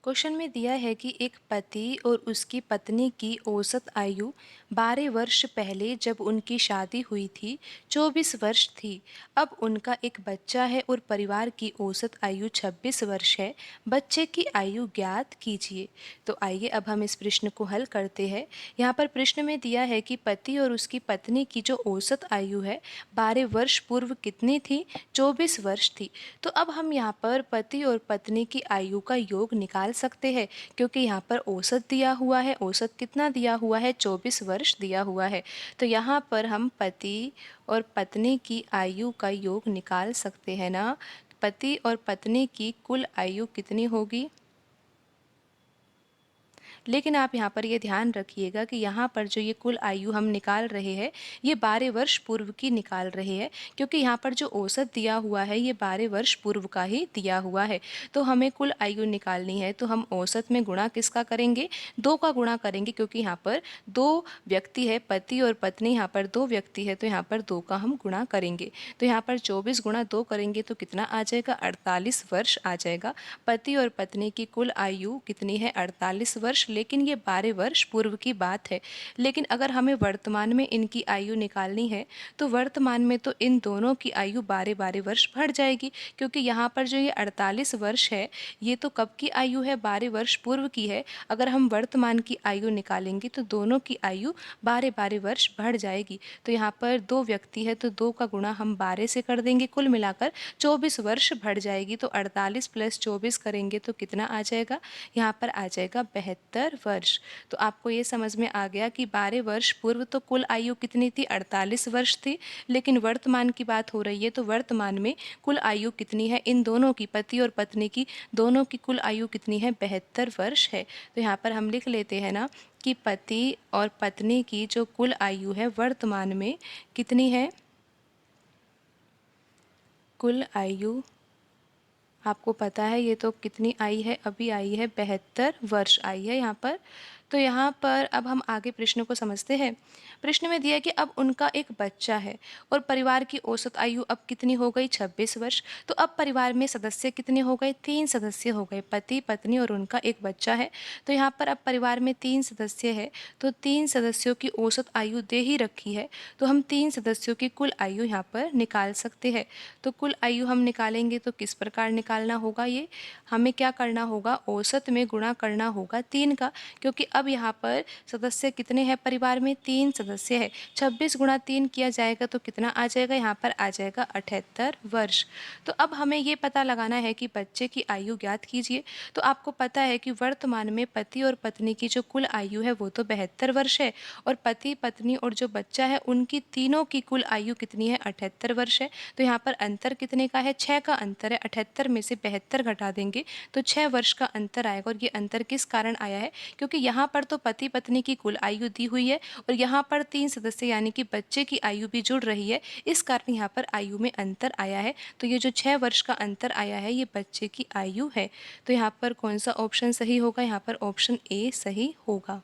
Question में दिया है कि एक पति और उसकी पत्नी की औसत आयु 12 वर्ष पहले जब उनकी शादी हुई थी 24 वर्ष थी। अब उनका एक बच्चा है और परिवार की औसत आयु 26 वर्ष है। बच्चे की आयु ज्ञात कीजिए। तो आइए अब हम इस प्रश्न को हल करते हैं। यहाँ पर प्रश्न में दिया है कि पति और उसकी पत्नी की जो औसत आयु है 12 वर्ष पूर्व कितनी थी? 24 वर्ष थी। तो अब हम यहाँ पर पति और पत्नी की आयु का योग निकाल सकते हैं, क्योंकि यहाँ पर औसत दिया हुआ है। औसत कितना दिया हुआ है? 24 वर्ष दिया हुआ है। तो यहाँ पर हम पति और पत्नी की आयु का योग निकाल सकते हैं ना। पति और पत्नी की कुल आयु कितनी होगी? लेकिन आप यहाँ पर ये ध्यान रखिएगा कि यहाँ पर जो ये कुल आयु हम निकाल रहे हैं ये 12 वर्ष पूर्व की निकाल रहे हैं, क्योंकि यहाँ पर जो औसत दिया हुआ है ये 12 वर्ष पूर्व का ही दिया हुआ है। तो हमें कुल आयु निकालनी है, तो हम औसत में गुणा किसका करेंगे? 2 का गुणा करेंगे, क्योंकि यहाँ पर 2 व्यक्ति है, पति और पत्नी, यहाँ पर 2 व्यक्ति है, तो यहाँ पर 2 का हम गुणा करेंगे। तो यहाँ पर 24 गुणा 2 करेंगे तो कितना आ जाएगा? 48 वर्ष आ जाएगा। पति और पत्नी की कुल आयु कितनी है? 48 वर्ष। लेकिन ये 12 वर्ष पूर्व की बात है। लेकिन अगर हमें वर्तमान में इनकी आयु निकालनी है तो वर्तमान में तो इन दोनों की आयु 12-12 वर्ष बढ़ जाएगी, क्योंकि यहाँ पर जो ये 48 वर्ष है ये तो कब की आयु है? 12 वर्ष पूर्व की है। अगर हम वर्तमान की आयु निकालेंगे तो दोनों की आयु 12-12 वर्ष बढ़ जाएगी। तो यहाँ पर 2 व्यक्ति है तो 2 का गुणा हम 12 से कर देंगे, कुल मिलाकर 24 वर्ष बढ़ जाएगी। तो 48 + 24 करेंगे तो कितना आ जाएगा? यहाँ पर आ जाएगा 72 वर्ष। तो आपको ये समझ में आ गया कि 12 वर्ष पूर्व तो कुल आयु कितनी थी? 48 वर्ष थी। लेकिन वर्तमान की बात हो रही है तो वर्तमान में कुल आयु कितनी है? इन दोनों की, पति और पत्नी की, दोनों की कुल आयु कितनी है? 72 वर्ष है। तो यहाँ पर हम लिख लेते हैं ना कि पति और पत्नी की जो कुल आयु है वर्तमान में कितनी है? कुल आयु आपको पता है ये तो कितनी आई है? अभी आई है 72 वर्ष आई है यहाँ पर। तो यहाँ पर अब हम आगे प्रश्न को समझते हैं। प्रश्न में दिया है कि अब उनका एक बच्चा है और परिवार की औसत आयु अब कितनी हो गई? 26 वर्ष। तो अब परिवार में सदस्य कितने हो गए? 3 सदस्य हो गए, पति, पत्नी और उनका एक बच्चा है। तो यहाँ पर अब परिवार में 3 सदस्य है, तो 3 सदस्यों की औसत आयु दे ही रखी है, तो हम 3 सदस्यों की कुल आयु यहाँ पर निकाल सकते हैं। तो कुल आयु हम निकालेंगे तो किस प्रकार निकालना होगा? ये हमें क्या करना होगा? औसत में गुणा करना होगा 3 का, क्योंकि अब यहाँ पर सदस्य कितने हैं? परिवार में 3 सदस्य है। 26 गुणा 3 किया जाएगा तो कितना आ जाएगा? यहाँ पर आ जाएगा 78 वर्ष। तो अब हमें ये पता लगाना है कि बच्चे की आयु ज्ञात कीजिए। तो आपको पता है कि वर्तमान में पति और पत्नी की जो कुल आयु है वो तो 72 वर्ष है, और पति, पत्नी और जो बच्चा है उनकी तीनों की कुल आयु कितनी है? 78 वर्ष है। तो यहाँ पर अंतर कितने का है? 6 का अंतर है। 78 में से 72 घटा देंगे तो 6 वर्ष का अंतर आएगा। और ये अंतर किस कारण आया है? क्योंकि यहाँ पर तो पति पत्नी की कुल आयु दी हुई है और यहाँ पर 3 सदस्य यानी कि बच्चे की आयु भी जुड़ रही है, इस कारण यहाँ पर आयु में अंतर आया है। तो ये जो 6 वर्ष का अंतर आया है ये बच्चे की आयु है। तो यहाँ पर कौन सा ऑप्शन सही होगा? यहाँ पर ऑप्शन ए सही होगा।